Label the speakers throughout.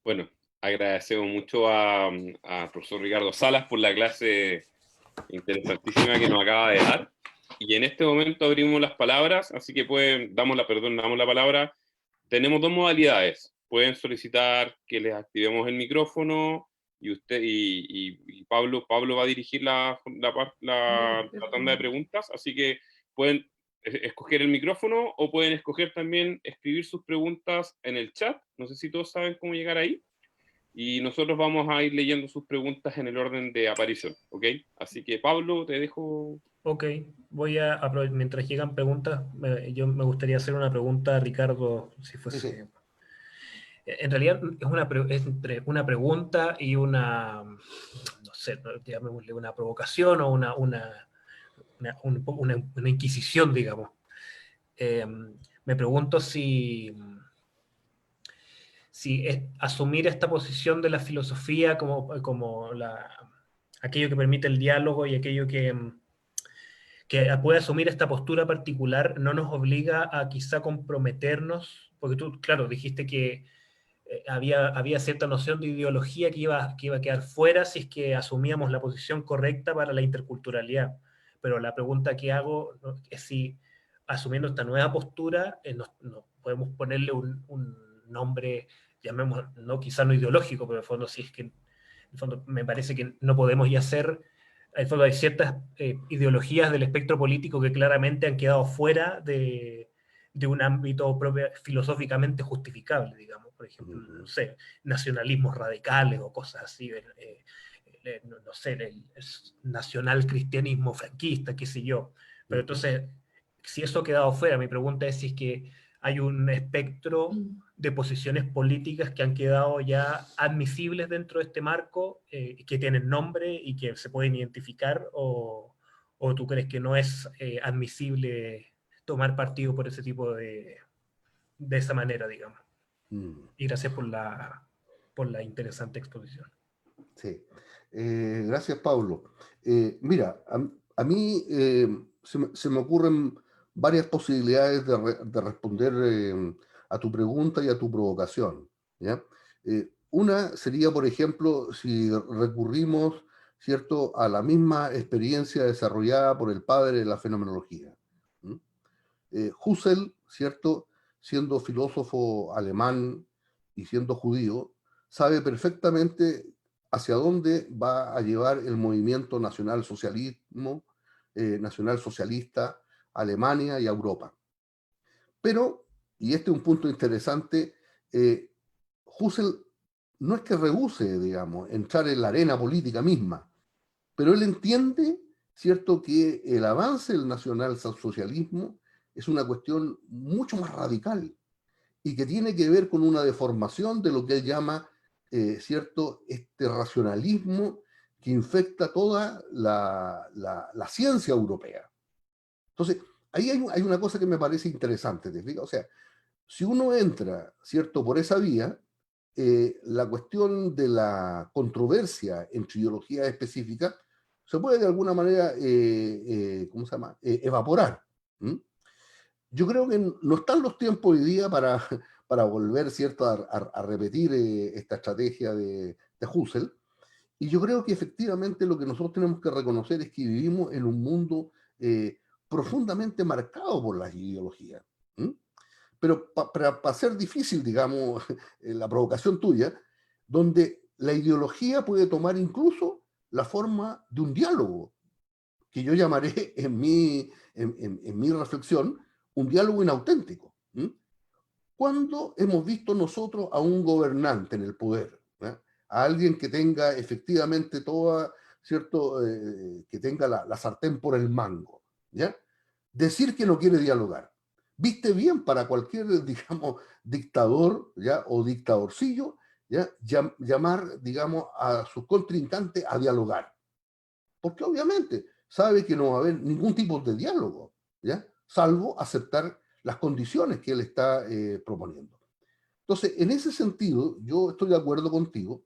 Speaker 1: Bueno, agradecemos mucho a profesor Ricardo Salas por la clase interesantísima que nos acaba de dar. Y en este momento abrimos las palabras, así que damos la palabra. Tenemos dos modalidades. Pueden solicitar que les activemos el micrófono y Pablo va a dirigir la tanda de preguntas, así que pueden escoger el micrófono o pueden escoger también escribir sus preguntas en el chat. No sé si todos saben cómo llegar ahí. Y nosotros vamos a ir leyendo sus preguntas en el orden de aparición, ¿ok? Así que Pablo, te dejo.
Speaker 2: Ok, mientras llegan preguntas, yo me gustaría hacer una pregunta a Ricardo, si
Speaker 3: Sí, sí.
Speaker 2: fuese... En realidad es entre una pregunta y no sé, llamémosle una provocación o una inquisición, digamos. Me pregunto si asumir esta posición de la filosofía como aquello que permite el diálogo y aquello que puede asumir esta postura particular no nos obliga a quizá comprometernos, porque tú, claro, dijiste que había cierta noción de ideología que iba a quedar fuera si es que asumíamos la posición correcta para la interculturalidad. Pero la pregunta que hago, ¿no?, es si asumiendo esta nueva postura nos podemos ponerle un nombre, llamemos, no quizá no ideológico, pero en el fondo si es que en el fondo me parece que no podemos ya ser, en el fondo hay ciertas ideologías del espectro político que claramente han quedado fuera de un ámbito propio, filosóficamente justificable, digamos, por ejemplo, no sé, nacionalismos radicales o cosas así, no sé, el nacional cristianismo franquista, qué sé yo. Pero entonces, si eso ha quedado fuera, mi pregunta es si es que hay un espectro de posiciones políticas que han quedado ya admisibles dentro de este marco, que tienen nombre y que se pueden identificar, o tú crees que no es admisible tomar partido por ese tipo de esa manera, digamos. Y gracias por la interesante exposición.
Speaker 3: Sí. Gracias, Pablo. Mira, a mí se me ocurren varias posibilidades de responder a tu pregunta y a tu provocación, ¿ya? Una sería, por ejemplo, si recurrimos, ¿cierto?, a la misma experiencia desarrollada por el padre de la fenomenología. Husserl, ¿cierto?, siendo filósofo alemán y siendo judío, sabe perfectamente hacia dónde va a llevar el movimiento nacional socialista a Alemania y a Europa. Pero, y este es un punto interesante, Husserl no es que rehúse, digamos, entrar en la arena política misma, pero él entiende, ¿cierto?, que el avance del nacionalsocialismo es una cuestión mucho más radical y que tiene que ver con una deformación de lo que él llama, ¿cierto?, este racionalismo que infecta toda la ciencia europea. Entonces, ahí hay una cosa que me parece interesante, ¿te fijas? O sea, si uno entra, ¿cierto?, por esa vía, la cuestión de la controversia entre ideologías específicas se puede de alguna manera, ¿cómo se llama?, evaporar. Yo creo que no están los tiempos hoy día para volver, ¿cierto?, a repetir esta estrategia de Husserl. Y yo creo que efectivamente lo que nosotros tenemos que reconocer es que vivimos en un mundo profundamente marcado por las ideologías. Pero para ser difícil, digamos, la provocación tuya, donde la ideología puede tomar incluso la forma de un diálogo, que yo llamaré en mi reflexión un diálogo inauténtico. ¿Cuándo hemos visto nosotros a un gobernante en el poder, a alguien que tenga efectivamente toda, ¿cierto?, que tenga la sartén por el mango, ¿ya?, decir que no quiere dialogar? Viste bien para cualquier, digamos, dictador, ¿ya?, o dictadorcillo, ¿ya?, llamar, digamos, a sus contrincantes a dialogar. Porque obviamente sabe que no va a haber ningún tipo de diálogo, ¿ya?, salvo aceptar las condiciones que él está proponiendo. Entonces, en ese sentido, yo estoy de acuerdo contigo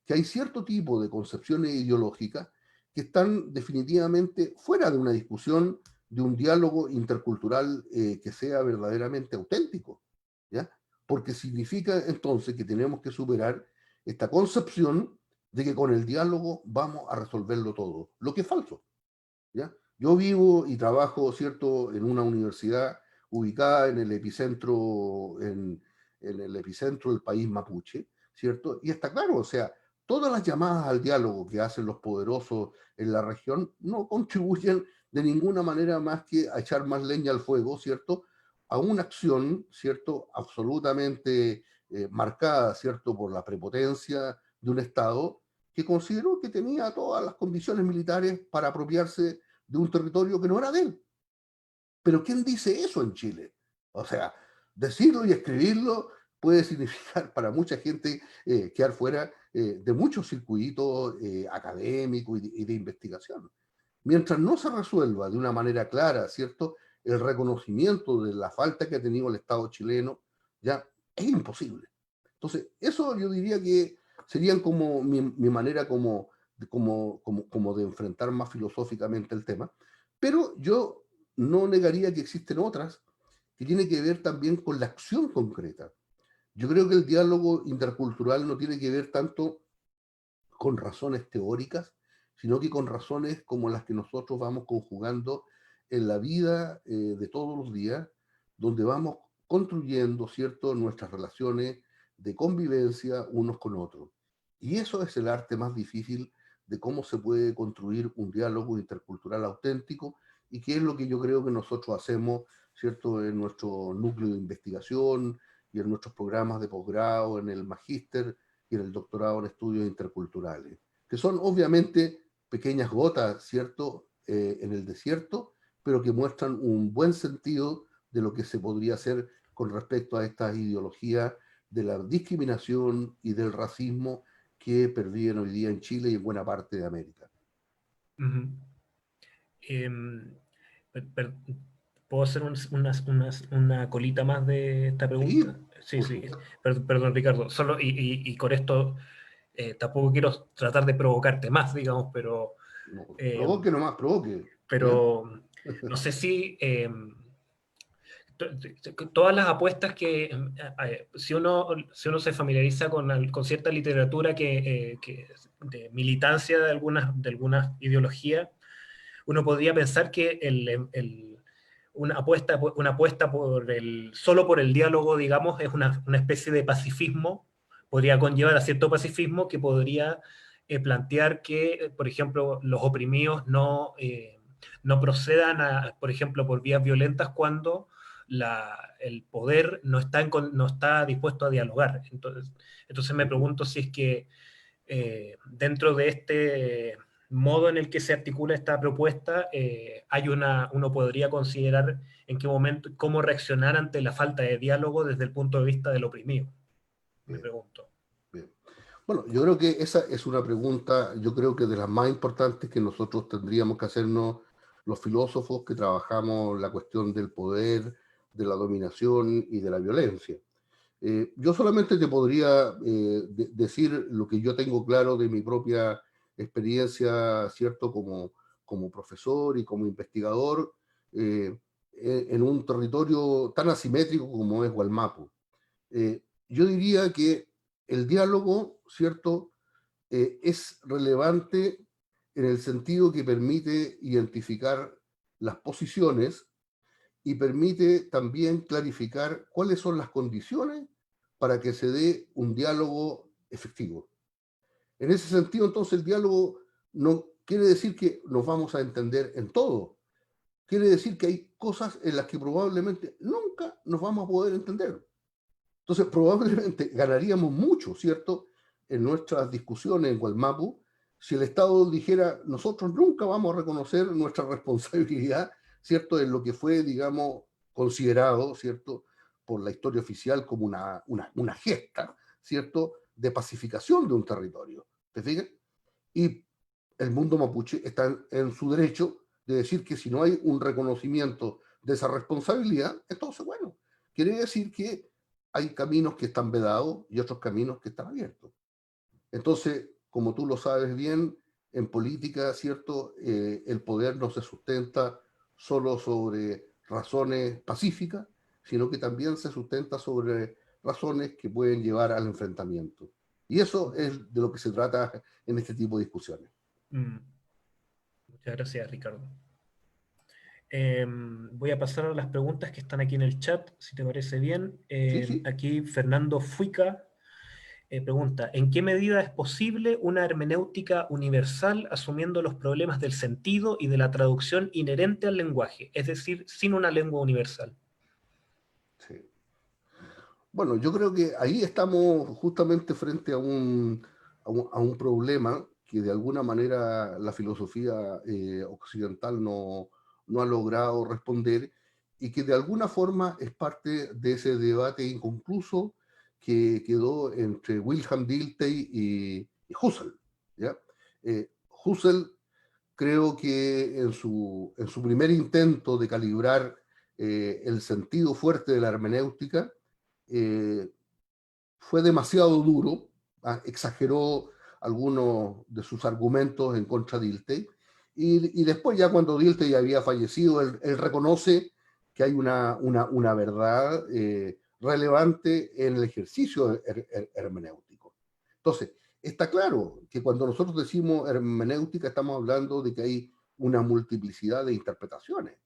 Speaker 3: que hay cierto tipo de concepciones ideológicas que están definitivamente fuera de una discusión, de un diálogo intercultural que sea verdaderamente auténtico, ¿ya? Porque significa entonces que tenemos que superar esta concepción de que con el diálogo vamos a resolverlo todo, lo que es falso, ¿ya? Yo vivo y trabajo, ¿cierto?, en una universidad ubicada en el epicentro, en el epicentro del país mapuche, ¿cierto? Y está claro, o sea, todas las llamadas al diálogo que hacen los poderosos en la región no contribuyen de ninguna manera más que a echar más leña al fuego, ¿cierto? A una acción, ¿cierto?, absolutamente marcada, ¿cierto?, por la prepotencia de un Estado que consideró que tenía todas las condiciones militares para apropiarse de un territorio que no era de él. Pero ¿quién dice eso en Chile? O sea, decirlo y escribirlo puede significar para mucha gente quedar fuera de muchos circuitos académicos y de investigación. Mientras no se resuelva de una manera clara, ¿cierto?, el reconocimiento de la falta que ha tenido el Estado chileno, ya es imposible. Entonces, eso yo diría que serían como mi manera como de enfrentar más filosóficamente el tema. Pero yo no negaría que existen otras que tienen que ver también con la acción concreta. Yo creo que el diálogo intercultural no tiene que ver tanto con razones teóricas, sino que con razones como las que nosotros vamos conjugando en la vida de todos los días, donde vamos construyendo, ¿cierto?, nuestras relaciones de convivencia unos con otros. Y eso es el arte más difícil de cómo se puede construir un diálogo intercultural auténtico y que es lo que yo creo que nosotros hacemos, ¿cierto?, en nuestro núcleo de investigación y en nuestros programas de posgrado, en el magíster y en el doctorado en estudios interculturales, que son obviamente pequeñas gotas, ¿cierto?, en el desierto, pero que muestran un buen sentido de lo que se podría hacer con respecto a estas ideologías de la discriminación y del racismo que perviven hoy día en Chile y en buena parte de América.
Speaker 2: Ujú. Em, per- ¿Puedo hacer una colita más de esta pregunta?
Speaker 3: Sí,
Speaker 2: Sí,
Speaker 3: por
Speaker 2: sí.
Speaker 3: supuesto.
Speaker 2: Perdón, Ricardo. Solo, y con esto tampoco quiero tratar de provocarte más, digamos,
Speaker 3: No,
Speaker 2: eh,
Speaker 3: provoque nomás, provoque. Bien.
Speaker 2: pero no sé si todas las apuestas que, si uno se familiariza con cierta literatura de militancia de algunas ideologías, uno podría pensar que una apuesta solo por el diálogo, digamos, es una especie de pacifismo, podría conllevar a cierto pacifismo que podría plantear que, por ejemplo, los oprimidos no procedan, por ejemplo, por vías violentas cuando el poder no está dispuesto a dialogar. Entonces me pregunto si es que dentro de este modo en el que se articula esta propuesta, uno podría considerar en qué momento, cómo reaccionar ante la falta de diálogo desde el punto de vista del oprimido, me
Speaker 3: Bien,
Speaker 2: pregunto.
Speaker 3: bien. Bueno, yo creo que esa es una pregunta, yo creo que de las más importantes que nosotros tendríamos que hacernos los filósofos que trabajamos la cuestión del poder, de la dominación y de la violencia. Yo solamente te podría decir lo que yo tengo claro de mi propia experiencia, ¿cierto? Como profesor y como investigador en un territorio tan asimétrico como es Gualmapu. Yo diría que el diálogo, ¿cierto?, es relevante en el sentido que permite identificar las posiciones y permite también clarificar cuáles son las condiciones para que se dé un diálogo efectivo. En ese sentido, entonces, el diálogo no quiere decir que nos vamos a entender en todo. Quiere decir que hay cosas en las que probablemente nunca nos vamos a poder entender. Entonces, probablemente ganaríamos mucho, ¿cierto?, en nuestras discusiones en Gualmapu, si el Estado dijera, nosotros nunca vamos a reconocer nuestra responsabilidad, ¿cierto?, en lo que fue, digamos, considerado, ¿cierto?, por la historia oficial como una gesta, ¿cierto?, de pacificación de un territorio. ¿Te fijas? Y el mundo mapuche está en su derecho de decir que si no hay un reconocimiento de esa responsabilidad, entonces, bueno, quiere decir que hay caminos que están vedados y otros caminos que están abiertos. Entonces, como tú lo sabes bien, en política, ¿cierto? El poder no se sustenta solo sobre razones pacíficas, sino que también se sustenta sobre razones que pueden llevar al enfrentamiento. Y eso es de lo que se trata en este tipo de discusiones.
Speaker 2: Muchas gracias, Ricardo. Voy a pasar a las preguntas que están aquí en el chat, si te parece bien.
Speaker 3: Sí, sí.
Speaker 2: Aquí Fernando Fuica pregunta, ¿en qué medida es posible una hermenéutica universal asumiendo los problemas del sentido y de la traducción inherente al lenguaje, es decir, sin una lengua universal?
Speaker 3: Sí. Bueno, yo creo que ahí estamos justamente frente a a un problema que de alguna manera la filosofía occidental no ha logrado responder y que de alguna forma es parte de ese debate inconcluso que quedó entre Wilhelm Dilthey y Husserl, ¿ya? Husserl creo que en su primer intento de calibrar el sentido fuerte de la hermenéutica, eh, fue demasiado duro, exageró algunos de sus argumentos en contra de Dilthey, y después ya cuando Dilthey había fallecido, él reconoce que hay una verdad relevante en el ejercicio hermenéutico. Entonces, está claro que cuando nosotros decimos hermenéutica estamos hablando de que hay una multiplicidad de interpretaciones.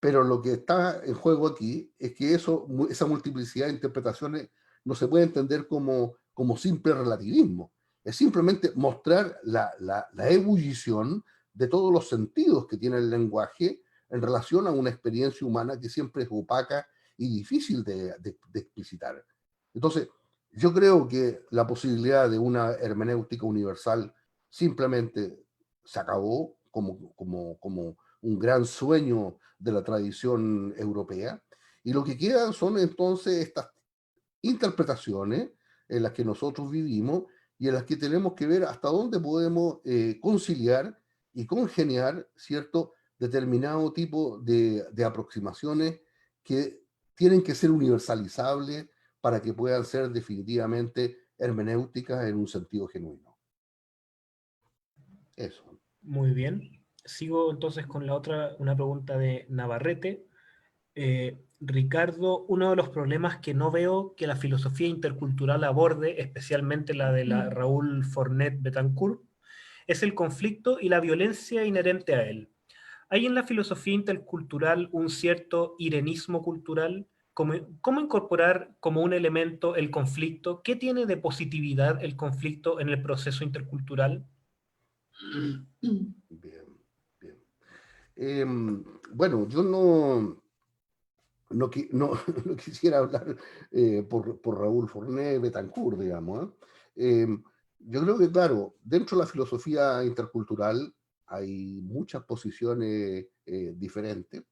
Speaker 3: Pero lo que está en juego aquí es que esa multiplicidad de interpretaciones no se puede entender como simple relativismo. Es simplemente mostrar la ebullición de todos los sentidos que tiene el lenguaje en relación a una experiencia humana que siempre es opaca y difícil de explicitar. Entonces, yo creo que la posibilidad de una hermenéutica universal simplemente se acabó como un gran sueño de la tradición europea, y lo que quedan son entonces estas interpretaciones en las que nosotros vivimos y en las que tenemos que ver hasta dónde podemos conciliar y congeniar cierto determinado tipo de aproximaciones que tienen que ser universalizables para que puedan ser definitivamente hermenéuticas en un sentido genuino. Eso.
Speaker 2: Muy bien. Sigo entonces con una pregunta de Navarrete. Ricardo, uno de los problemas que no veo que la filosofía intercultural aborde, especialmente la de Raúl Fornet Betancourt, es el conflicto y la violencia inherente a él. ¿Hay en la filosofía intercultural un cierto irenismo cultural? ¿Cómo incorporar como un elemento el conflicto? ¿Qué tiene de positividad el conflicto en el proceso intercultural?
Speaker 3: Bien, bien. Bueno, yo no quisiera hablar por Raúl Forné Betancourt, digamos. Yo creo que, claro, dentro de la filosofía intercultural hay muchas posiciones diferentes.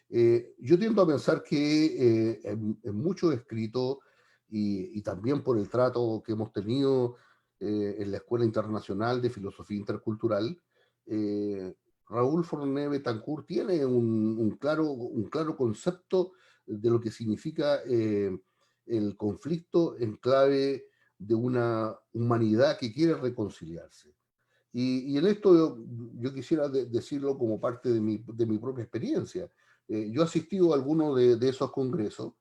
Speaker 3: Yo tiendo a pensar que en muchos escritos y también por el trato que hemos tenido en la Escuela Internacional de Filosofía Intercultural, eh, Raúl Forné Betancourt tiene un claro concepto de lo que significa el conflicto en clave de una humanidad que quiere reconciliarse. Y en esto yo quisiera decirlo como parte de mi propia experiencia. Yo he asistido a algunos de esos congresos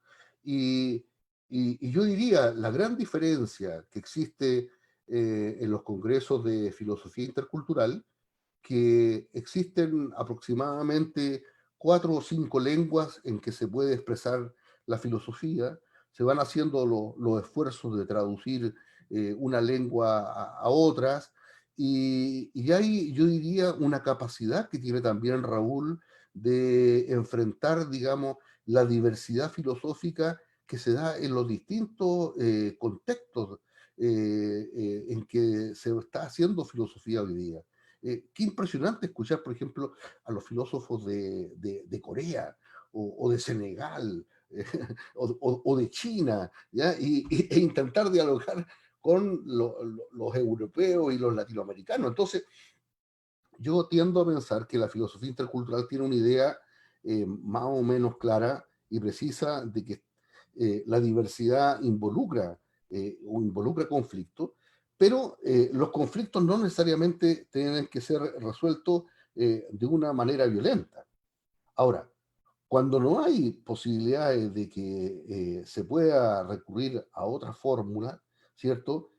Speaker 3: y, y yo diría la gran diferencia que existe en los congresos de filosofía intercultural, que existen aproximadamente 4 o 5 lenguas en que se puede expresar la filosofía. Se van haciendo los esfuerzos de traducir una lengua a otras, y hay, yo diría, una capacidad que tiene también Raúl de enfrentar, digamos, la diversidad filosófica que se da en los distintos contextos en que se está haciendo filosofía hoy día. Qué impresionante escuchar, por ejemplo, a los filósofos de Corea o de Senegal o de China, ¿ya? E intentar dialogar con los europeos y los latinoamericanos. Entonces, yo tiendo a pensar que la filosofía intercultural tiene una idea más o menos clara y precisa de que la diversidad involucra conflictos, pero los conflictos no necesariamente tienen que ser resueltos de una manera violenta. Ahora, cuando no hay posibilidades de que se pueda recurrir a otra fórmula, ¿cierto?